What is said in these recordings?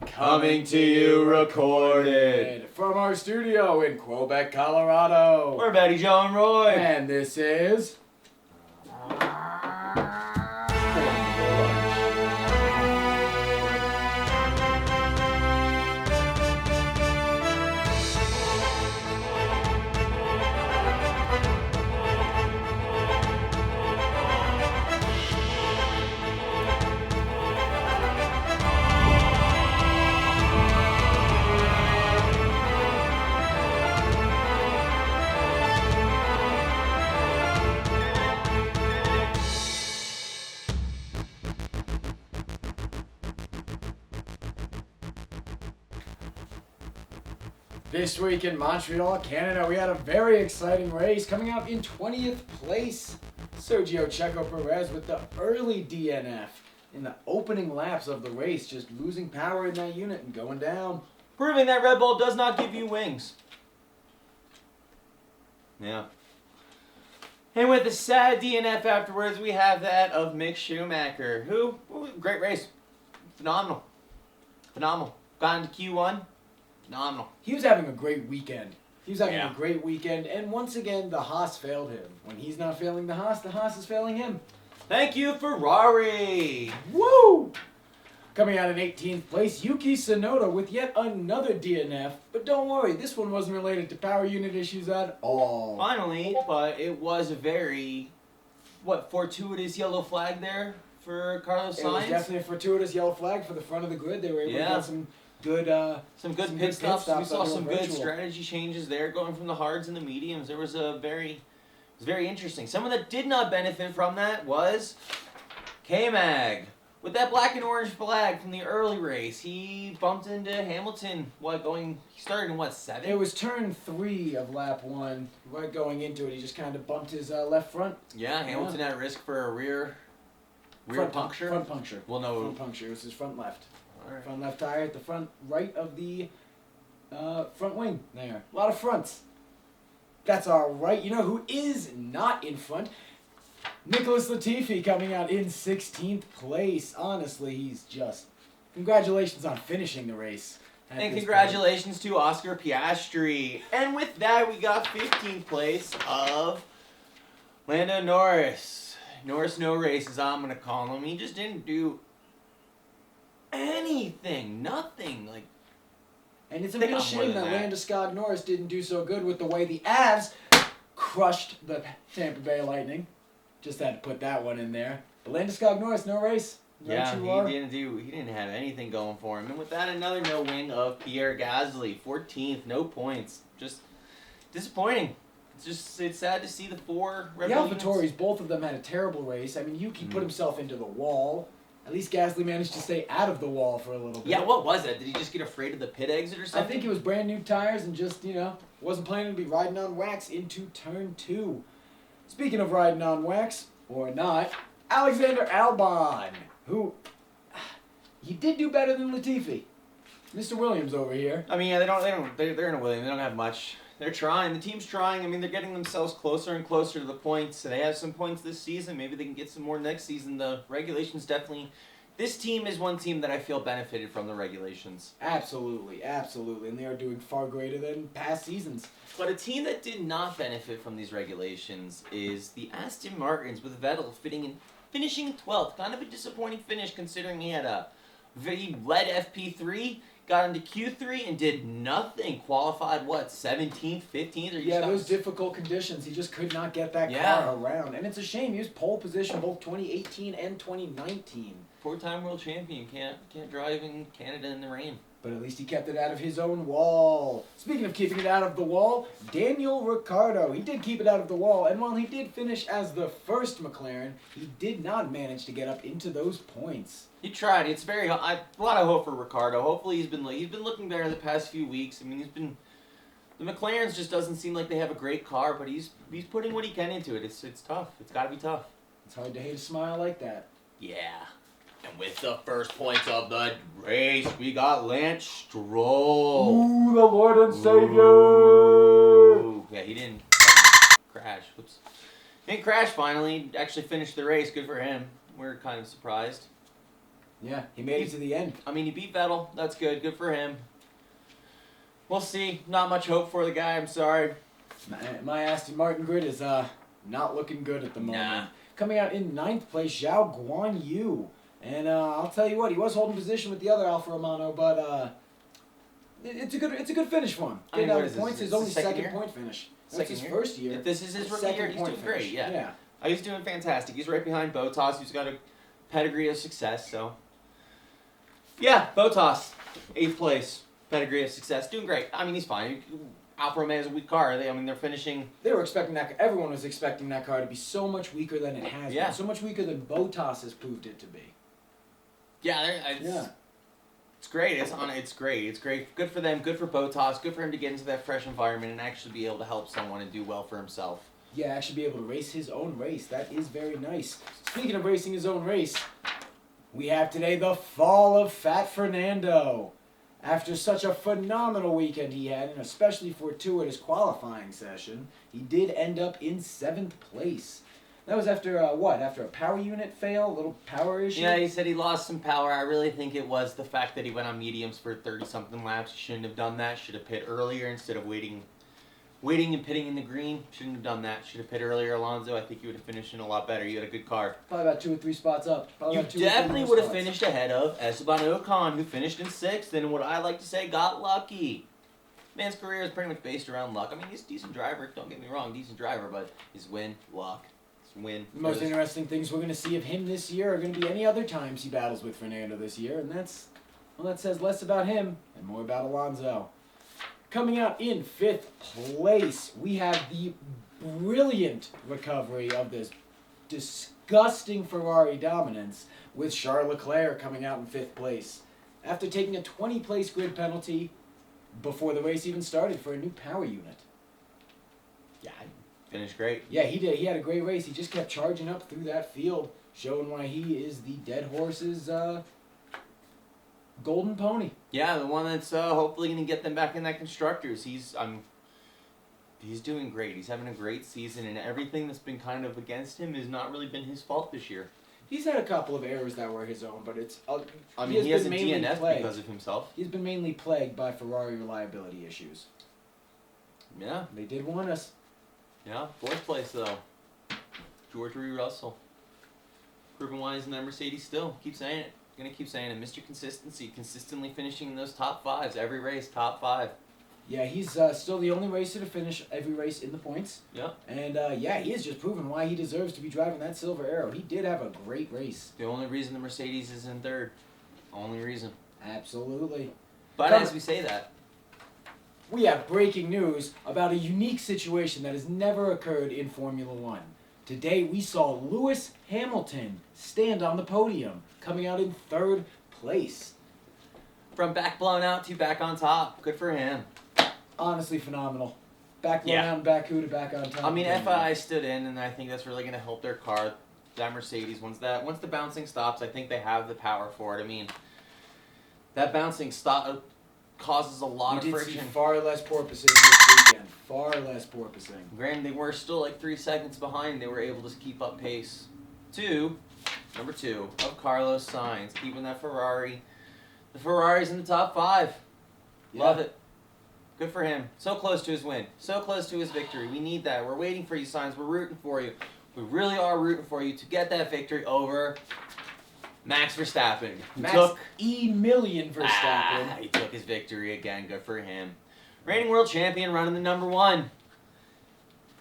Coming to you recorded from our studio in Quebec, Colorado. We're Betty, Joe, and Roy. And this is... This week in Montreal, Canada, we had a very exciting race. Coming out in 20th place, Sergio Checo Perez with the early DNF in the opening laps of the race, just losing power in that unit and going down. Proving that Red Bull does not give you wings. Yeah. And with the sad DNF afterwards, we have that of Mick Schumacher, who, great race. Phenomenal. Got into Q1. Phenomenal. He was having a great weekend. And once again, the Haas failed him. When he's not failing the Haas is failing him. Thank you, Ferrari. Woo! Coming out in 18th place, Yuki Tsunoda with yet another DNF. But don't worry, this one wasn't related to power unit issues at all. Finally, but it was a very, fortuitous yellow flag there for Carlos Sainz? It was definitely a fortuitous yellow flag for the front of the grid. They were able to get some good pit stops. We saw some good strategy changes there, going from the hards and the mediums. It was very interesting. Someone that did not benefit from that was K-Mag. With that black and orange flag from the early race, he bumped into Hamilton. He started in 7th? It was turn 3 of lap 1. Right going into it, he just kind of bumped his left front. Yeah, Hamilton at risk for a rear puncture. Front puncture. Well, no. Front puncture. It was his front left. Right. Front left tire at the front right of the front wing there. A lot of fronts. That's all right. You know who is not in front? Nicholas Latifi coming out in 16th place. Honestly, he's just... Congratulations on finishing the race. And congratulations to Oscar Piastri. And with that, we got 15th place of Lando Norris. Norris no race, as I'm going to call him. He just didn't do anything, nothing. And it's a real shame that Landeskog Norris didn't do so good with the way the Avs crushed the Tampa Bay Lightning. Just had to put that one in there. But Landeskog Norris, no race. He didn't have anything going for him. And with that, another no win of Pierre Gasly, 14th, no points. Just disappointing. It's sad to see the 4 Red Bull units. The AlphaTauris, both of them had a terrible race. I mean, Yuki put himself into the wall. At least Gasly managed to stay out of the wall for a little bit. Yeah, what was that? Did he just get afraid of the pit exit or something? I think it was brand new tires and just, wasn't planning to be riding on wax into turn 2. Speaking of riding on wax, or not, Alexander Albon, who, he did do better than Latifi. Mr. Williams over here. I mean, yeah, they're in a Williams. They don't have much. They're trying. The team's trying. I mean, they're getting themselves closer and closer to the points. They have some points this season. Maybe they can get some more next season. The regulations definitely... This team is one team that I feel benefited from the regulations. Absolutely. And they are doing far greater than past seasons. But a team that did not benefit from these regulations is the Aston Martins, with Vettel finishing 12th. Kind of a disappointing finish considering he led FP3, got into Q3 and did nothing. Qualified, 17th, 15th? Yeah, those difficult conditions. He just could not get that car around. And it's a shame. He was pole position both 2018 and 2019. 4-time world champion. Can't drive in Canada in the rain. But at least he kept it out of his own wall. Speaking of keeping it out of the wall, Daniel Ricciardo. He did keep it out of the wall, and while he did finish as the first McLaren, he did not manage to get up into those points. He tried. It's a lot of hope for Ricciardo. Hopefully he's been looking better the past few weeks. I mean, the McLarens just doesn't seem like they have a great car, but he's putting what he can into it. It's tough. It's got to be tough. It's hard to hate a smile like that. Yeah. And with the first points of the race, we got Lance Stroll. Ooh, the Lord and Savior! Ooh. Yeah, he didn't crash. Whoops. He didn't crash finally. He actually finished the race. Good for him. We're kind of surprised. Yeah, he made it to the end. I mean, he beat Vettel. That's good. Good for him. We'll see. Not much hope for the guy. I'm sorry. My Aston Martin grid is not looking good at the moment. Nah. Coming out in 9th place, Zhao Guan Yu. And I'll tell you what, he was holding position with the other Alfa Romano, but it's a good finish for him. Getting out of points, his only second point finish. That's his first year. If this is his rookie year, he's doing great. Yeah. He's doing fantastic. He's right behind Bottas, who's got a pedigree of success. So, yeah, Bottas, 8th place, pedigree of success, doing great. I mean, he's fine. Alfa Romeo is a weak car. They're finishing. They were expecting that. Everyone was expecting that car to be so much weaker than it has been. So much weaker than Bottas has proved it to be. Yeah, it's great. It's great. It's great. Good for them. Good for Bottas. Good for him to get into that fresh environment and actually be able to help someone and do well for himself. Yeah, actually be able to race his own race. That is very nice. Speaking of racing his own race, we have today the fall of Fat Fernando. After such a phenomenal weekend he had, and especially fortuitous qualifying session, he did end up in 7th place. That was after what? After a power unit fail? A little power issue? Yeah, he said he lost some power. I really think it was the fact that he went on mediums for 30-something laps. He shouldn't have done that. Should have pit earlier instead of waiting and pitting in the green. Shouldn't have done that. Should have pit earlier, Alonso. I think you would have finished in a lot better. You had a good car. Probably about 2 or 3 spots up. You definitely would have finished ahead of Esteban Ocon, who finished in 6th, and what I like to say, got lucky. Man's career is pretty much based around luck. I mean, he's a decent driver. Don't get me wrong, decent driver, but his win, luck. Win. The most interesting things we're going to see of him this year are going to be any other times he battles with Fernando this year, and that says less about him and more about Alonso. Coming out in 5th place, we have the brilliant recovery of this disgusting Ferrari dominance with Charles Leclerc coming out in 5th place after taking a 20-place grid penalty before the race even started for a new power unit. Yeah, finished great. Yeah, he did. He had a great race. He just kept charging up through that field, showing why he is the dead horse's golden pony. Yeah, the one that's hopefully going to get them back in that Constructors. He's doing great. He's having a great season, and everything that's been kind of against him has not really been his fault this year. He's had a couple of errors that were his own, but it's... he has a DNF because of himself. He's been mainly plagued by Ferrari reliability issues. Yeah. They did want us. Yeah, 4th place, though. George Russell. Proving why he's in that Mercedes still. Keep saying it. Gonna keep saying it. Mr. Consistency. Consistently finishing in those top 5s. Every race, top 5. Yeah, he's still the only racer to finish every race in the points. Yeah. And, yeah, he has just proven why he deserves to be driving that Silver Arrow. He did have a great race. The only reason the Mercedes is in 3rd. Only reason. Absolutely. But as we say that, we have breaking news about a unique situation that has never occurred in Formula One. Today we saw Lewis Hamilton stand on the podium, coming out in 3rd place. From back blown out to back on top. Good for him. Honestly phenomenal. Back blown out in Baku to back on top. I mean, FII stood in, and I think that's really going to help their car. That Mercedes, once the bouncing stops, I think they have the power for it. I mean, that bouncing stop causes a lot of friction. See far less porpoising this weekend. Far less porpoising. Granted, they were still like 3 seconds behind. They were able to keep up pace. Number 2 of Carlos Sainz, keeping that Ferrari. The Ferrari's in the top 5. Yeah. Love it. Good for him. So close to his win. So close to his victory. We need that. We're waiting for you, Sainz. We're rooting for you. We really are rooting for you to get that victory over Max Verstappen. Million Verstappen. He took his victory again. Good for him. Reigning world champion, running the number 1.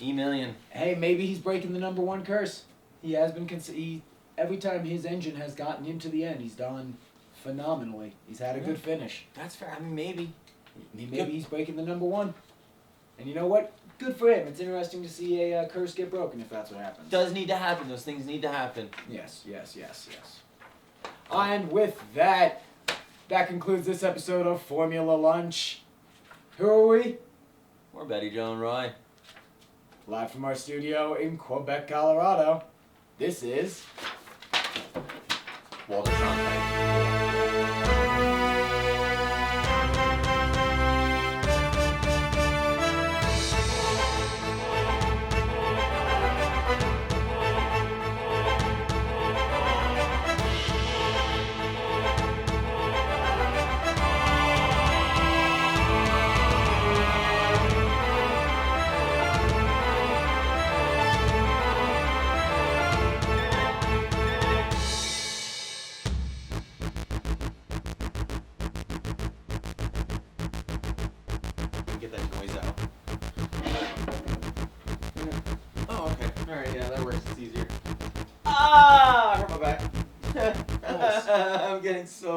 E-Million. Hey, maybe he's breaking the number 1 curse. He has been... every time his engine has gotten him to the end, he's done phenomenally. He's had a good finish. That's fair. I mean, maybe. Maybe he's breaking the number 1. And you know what? Good for him. It's interesting to see a curse get broken if that's what happens. Does need to happen. Those things need to happen. Yes. And with that, that concludes this episode of Formula Lunch. Who are we? We're Betty Joe and Roy. Live from our studio in Quebec, Colorado. This is... Walter Cronkite. this easier. Ah! I hurt my back. Nice. I'm getting so